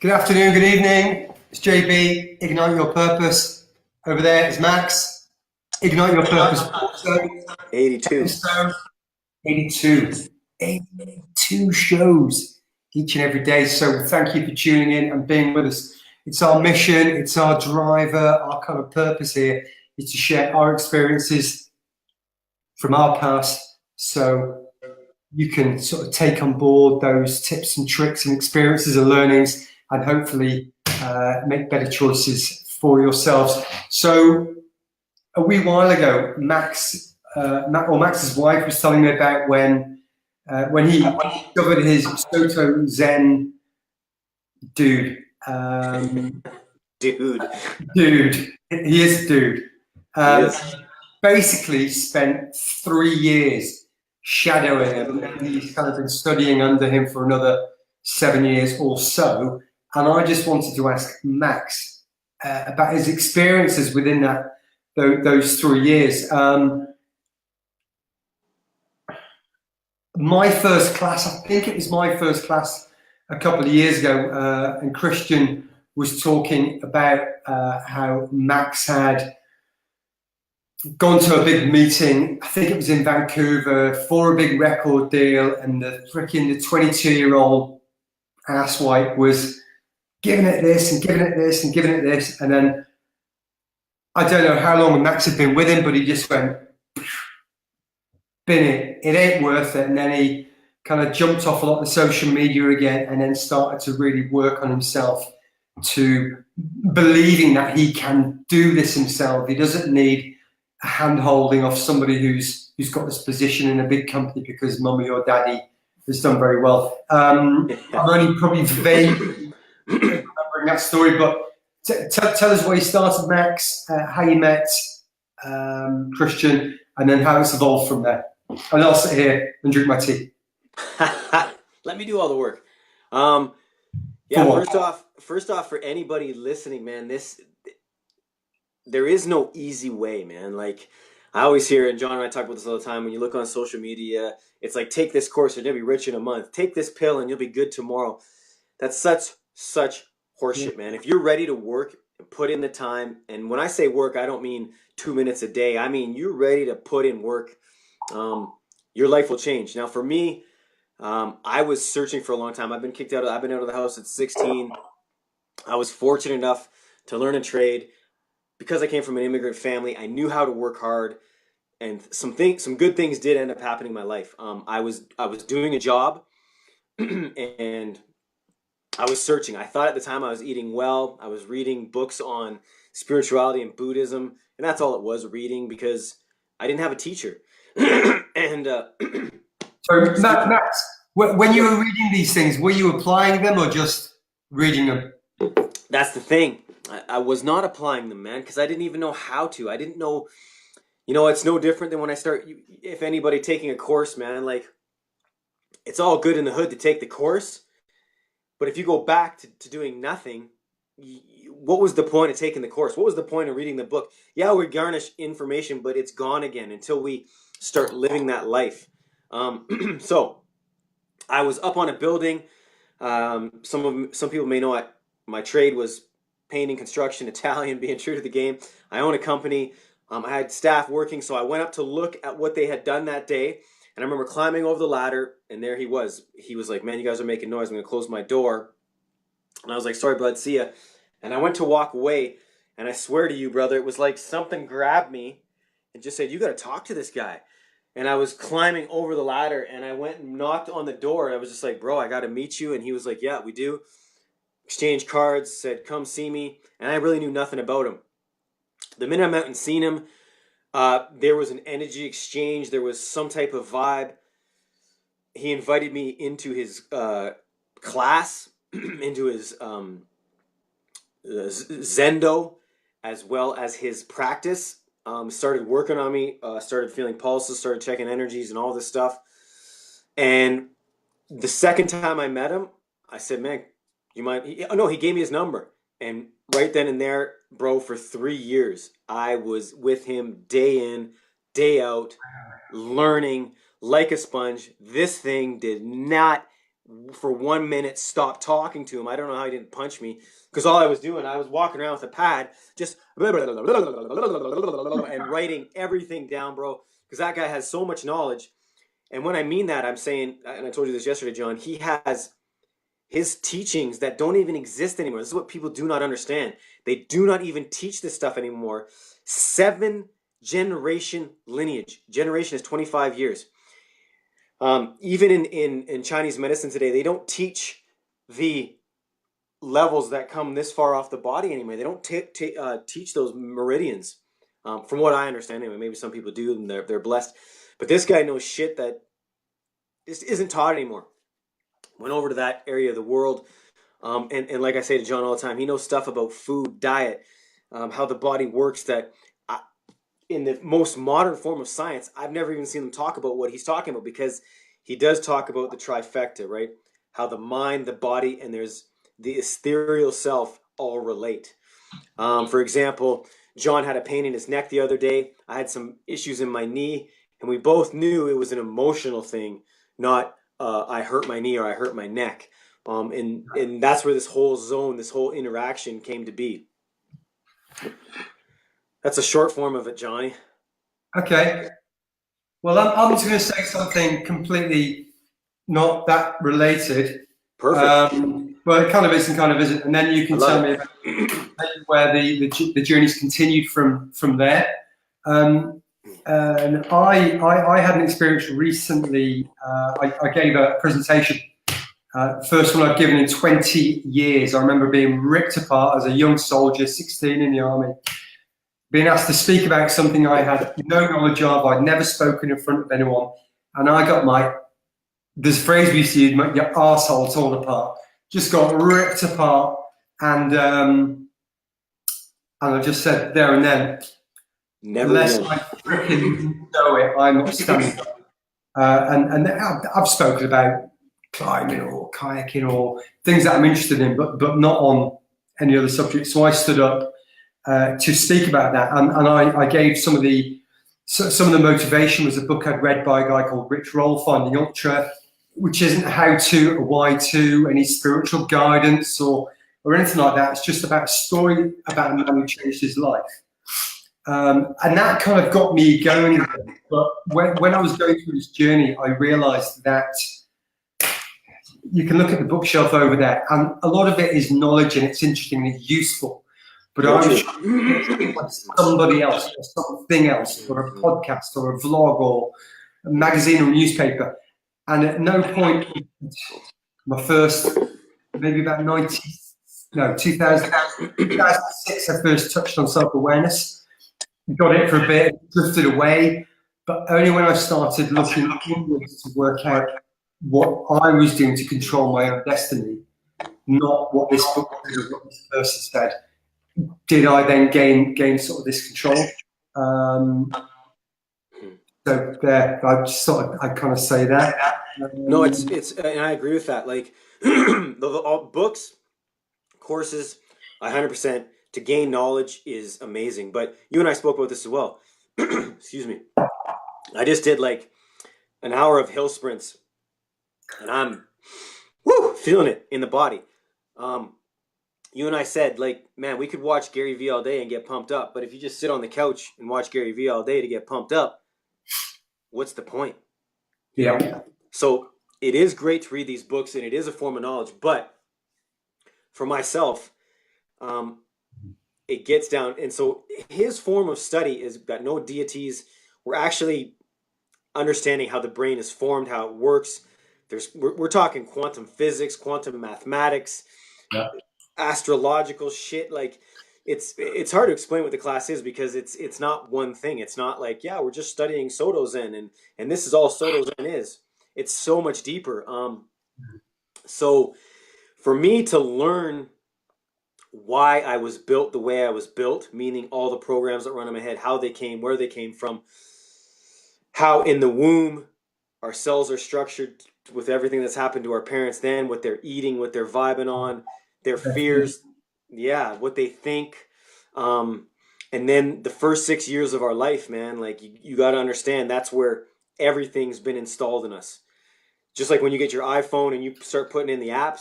Good afternoon, good evening. It's JB, Ignite Your Purpose. Over there is Max, Ignite Your Purpose. Also, 82. episode 82. 82 shows each and every day. So thank you for tuning in and being with us. It's our mission, it's our driver, our kind of purpose here is to share our experiences from our past so you can sort of take on board those tips and tricks and experiences and learnings and hopefully make better choices for yourselves. So a wee while ago, Max's wife was telling me about when he discovered his Soto Zen dude. Dude. He is a dude. Yes. Basically spent 3 years shadowing him, and he's kind of been studying under him for another 7 years or so. And I just wanted to ask Max about his experiences within those 3 years. My first class, I think it was my first class a couple of years ago, and Christian was talking about how Max had gone to a big meeting, I think it was in Vancouver, for a big record deal, and the 22-year-old asswipe was giving it this and giving it this and giving it this, and then I don't know how long Max had been with him, but he just went, bin it, it ain't worth it, and then he kind of jumped off a lot of social media again and then started to really work on himself, to believing that he can do this himself. He doesn't need a hand-holding of somebody who's got this position in a big company because mummy or daddy has done very well. I'm only probably vaguely remembering that story, but tell us where you started, Max, how you met Christian, and then how it's evolved from there. And I'll sit here and drink my tea. Let me do all the work. First off, for anybody listening, man, there is no easy way, man. Like I always hear, and John and I talk about this all the time, when you look on social media, it's like, take this course and you'll be rich in a month. Take this pill and you'll be good tomorrow. That's such horseshit, man. If you're ready to work, put in the time, and when I say work, I don't mean 2 minutes a day. I mean, you're ready to put in work. Your life will change. Now, for me, I was searching for a long time. I've been out of the house at 16. I was fortunate enough to learn a trade. Because I came from an immigrant family, I knew how to work hard, and some good things did end up happening in my life. I was doing a job, and I was searching. I thought at the time I was eating well. I was reading books on spirituality and Buddhism, and that's all it was, reading, because I didn't have a teacher. And so, Max, when you were reading these things, were you applying them or just reading them? That's the thing. I was not applying them, man, because I didn't even know how to. I didn't know, it's no different than when I start, if anybody taking a course, man, like, it's all good in the hood to take the course, but if you go back to doing nothing, what was the point of taking the course? What was the point of reading the book? Yeah, we garnish information, but it's gone again until we start living that life. So I was up on a building. Some people may know my trade was painting, construction, Italian, being true to the game. I own a company. I had staff working, so I went up to look at what they had done that day. And I remember climbing over the ladder, and there he was. He was like, man, you guys are making noise. I'm going to close my door. And I was like, sorry, bud, see ya. And I went to walk away, and I swear to you, brother, it was like something grabbed me and just said, you got to talk to this guy. And I was climbing over the ladder, and I went and knocked on the door, and I was just like, bro, I got to meet you. And he was like, yeah, we do. Exchanged cards, said, come see me. And I really knew nothing about him. The minute I went and seen him, there was an energy exchange. There was some type of vibe. He invited me into his class, into his Zendo, as well as his practice. Started working on me, started feeling pulses, started checking energies and all this stuff. And the second time I met him, I said, man, you mind? He gave me his number. And right then and there, bro, for 3 years, I was with him day in, day out, learning like a sponge. This thing did not for 1 minute stopped talking to him. I don't know how he didn't punch me, because all I was doing, I was walking around with a pad, just and writing everything down, bro. Because that guy has so much knowledge. And when I mean that, I'm saying, and I told you this yesterday, John, he has his teachings that don't even exist anymore. This is what people do not understand. They do not even teach this stuff anymore. 7-generation lineage. Generation is 25 years. Even in Chinese medicine today, they don't teach the levels that come this far off the body anymore. They don't teach those meridians, from what I understand anyway. Maybe some people do, and they're blessed. But this guy knows shit that just isn't taught anymore. Went over to that area of the world, and like I say to John all the time, he knows stuff about food, diet, how the body works, that in the most modern form of science, I've never even seen him talk about what he's talking about, because he does talk about the trifecta, right? How the mind, the body, and there's the ethereal self all relate. For example, John had a pain in his neck the other day. I had some issues in my knee, and we both knew it was an emotional thing, not I hurt my knee or I hurt my neck. And that's where this whole zone, this whole interaction came to be. That's a short form of it, Johnny. Okay. Well, I'm just going to say something completely not that related. Perfect. Well, it kind of is and kind of isn't, and then you can tell me about where the journey's continued from there. And I had an experience recently. I gave a presentation, first one I've given in 20 years. I remember being ripped apart as a young soldier, 16 in the army, being asked to speak about something I had no knowledge of. I'd never spoken in front of anyone, and I got this phrase we used to use, your arsehole torn apart. Just got ripped apart, and I just said there and then, Never unless again. I freaking know it, I'm not standing up. And I've spoken about climbing or kayaking or things that I'm interested in, but not on any other subject. So I stood up to speak about that, and I gave some of the motivation was a book I'd read by a guy called Rich Roll, Finding Ultra, which isn't how to, or why to, any spiritual guidance or anything like that. It's just about a story about a man who changed his life. And that kind of got me going. But when I was going through this journey, I realized that you can look at the bookshelf over there, and a lot of it is knowledge, and it's interesting and it's useful. But I was somebody else or something else, or a podcast or a vlog or a magazine or a newspaper. And at no point, my first, maybe about 2006, I first touched on self-awareness. Got it for a bit, drifted away. But only when I started looking inwards to work out what I was doing to control my own destiny, not what this book said or what this person said, did I then gain sort of this control. So there, I just thought I'd kind of say that. No, it's and I agree with that. Like all books, courses, 100% to gain knowledge is amazing. But you and I spoke about this as well. Excuse me. I just did like an hour of hill sprints, and I'm feeling it in the body. You and I said, like, man, we could watch Gary Vee all day and get pumped up, but if you just sit on the couch and watch Gary Vee all day to get pumped up, what's the point? Yeah. So it is great to read these books, and it is a form of knowledge, but for myself, it gets down, and so his form of study is got no deities. We're actually understanding how the brain is formed, how it works. We're talking quantum physics, quantum mathematics, astrological shit. Like it's hard to explain what the class is, because it's not one thing. It's not like, yeah, we're just studying Soto Zen and this is all Soto Zen is. It's so much deeper. So for me to learn why I was built the way I was built, meaning all the programs that run in my head, how they came, where they came from, how in the womb our cells are structured with everything that's happened to our parents, then what they're eating, what they're vibing on, their fears, what they think, and then the first 6 years of our life, man, like you got to understand that's where everything's been installed in us. Just like when you get your iPhone and you start putting in the apps,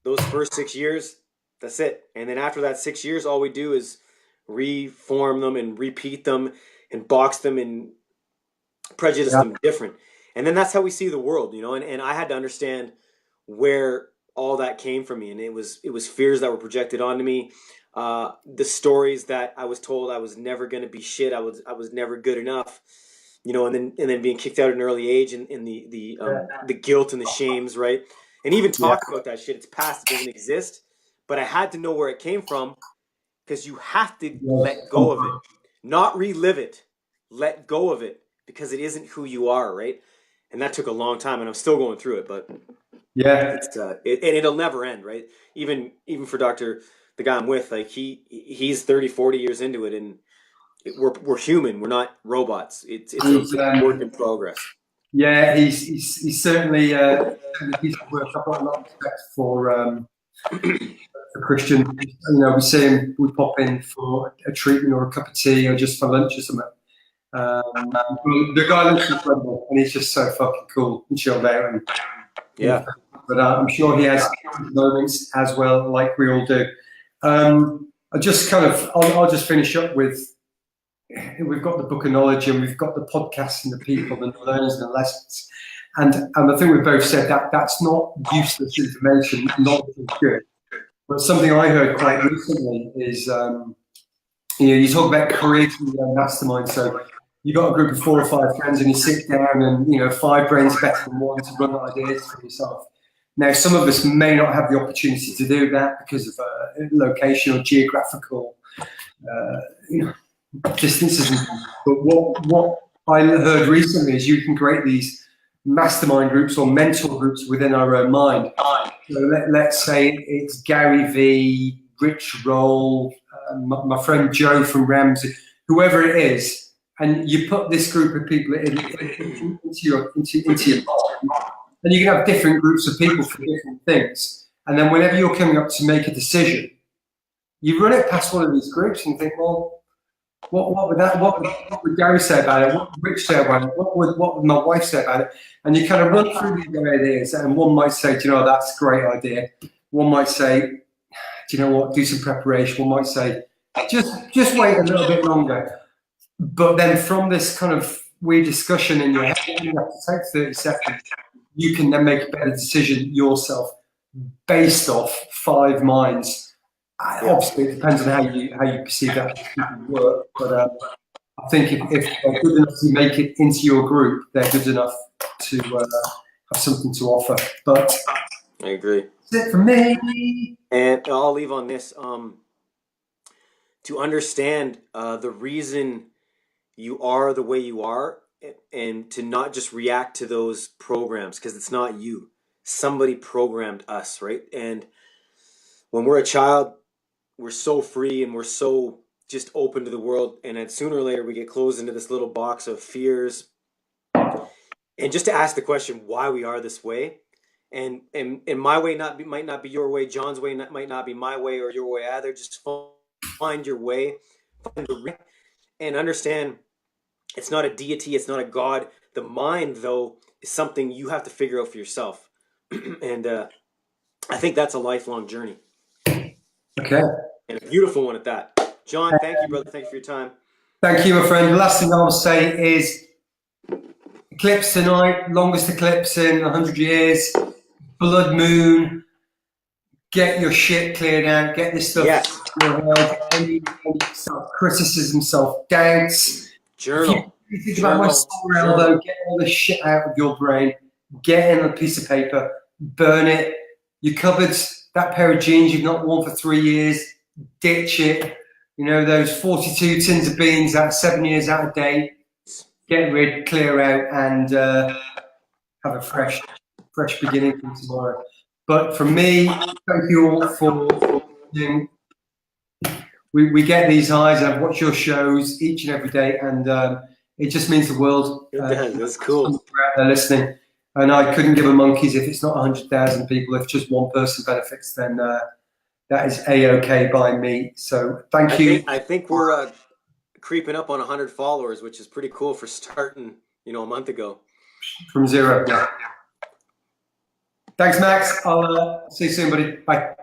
those first 6 years, that's it. And then after that 6 years, all we do is reform them and repeat them and box them and prejudice Yeah. them different. And then that's how we see the world, you know. And I had to understand where all that came from me, and it was fears that were projected onto me, the stories that I was told I was never going to be shit, I was never good enough, you know, and then being kicked out at an early age, and the guilt and the shames, right? And even Yeah. talk about that shit, it's past, it doesn't exist. But I had to know where it came from, because you have to let go of it, not relive it. Let go of it, because it isn't who you are, right? And that took a long time, and I'm still going through it, but Yeah. and it'll never end, right? Even for Doctor, the guy I'm with, like he's 30, 40 years into it, and we're human. We're not robots. It's He's, a work in progress. yeah, he's certainly a piece of work. I've got a lot of respect for Christian. You know, we see him, we pop in for a treatment or a cup of tea or just for lunch or something. The guy looks incredible, and he's just so fucking cool and chilled out. And, Yeah. but I'm sure he has moments as well, like we all do. I just kind of, I'll just finish up with, we've got the book of knowledge and we've got the podcasts and the people and the learners and the lessons. And I think we both said that that's not useless information. Knowledge is good. But something I heard quite recently is, you know, you talk about creating your own mastermind. So you got a group of 4 or 5 friends and you sit down and, you know, 5 brains are better than 1 to run ideas for yourself. Now, some of us may not have the opportunity to do that because of location or geographical, you know, distances. But what I heard recently is you can create these mastermind groups or mentor groups within our own mind. So let's say it's Gary V, Rich Roll, my friend Joe from Ramsey, whoever it is, and you put this group of people into your mind, and you can have different groups of people for different things. And then whenever you're coming up to make a decision, you run it past one of these groups and think, well, what would Gary say about it? What would Rich say about it? What would my wife say about it? And you kind of run through these ideas, and one might say, do you know, that's a great idea. One might say, do you know what, do some preparation. One might say, just wait a little bit longer. But then from this kind of weird discussion in your head, you have to take 30 seconds. You can then make a better decision yourself based off 5 minds. Obviously, it depends on how you perceive that work. But I think if they're good enough to make it into your group, they're good enough to have something to offer. But I agree. that's it for me. And I'll leave on this. To understand the reason you are the way you are, and to not just react to those programs, because it's not you. Somebody programmed us, right? And when we're a child, we're so free and we're so just open to the world, and then sooner or later we get closed into this little box of fears. And just to ask the question why we are this way, and my way might not be your way, John's way might not be my way or your way either. Just find your way, find the and understand it's not a deity, it's not a god. The mind, though, is something you have to figure out for yourself. And I think that's a lifelong journey. Okay. And a beautiful one at that. John, thank you, brother. Thank you for your time. Thank you, my friend. The last thing I'll say is eclipse tonight, longest eclipse in 100 years, blood moon. Get your shit cleared out. Get this stuff. Yes. Any self-criticism, self-doubts. Journal. If you think about my sore elbow, get all this shit out of your brain. Get in a piece of paper. Burn it. Your cupboards, that pair of jeans you've not worn for 3 years, ditch it. You know, those 42 tins of beans that are 7 years out of date. Get rid, clear out, and have a fresh beginning from tomorrow. But for me, thank you all for watching. We get these highs. I watch your shows each and every day, and it just means the world. That's cool. They're listening, and I couldn't give a monkeys if it's not 100,000 people. If just one person benefits, then that is a-okay by me. So thank you. I think we're creeping up on 100 followers, which is pretty cool for starting, a month ago. From 0. Yeah. Thanks, Max. I'll see you soon, buddy. Bye.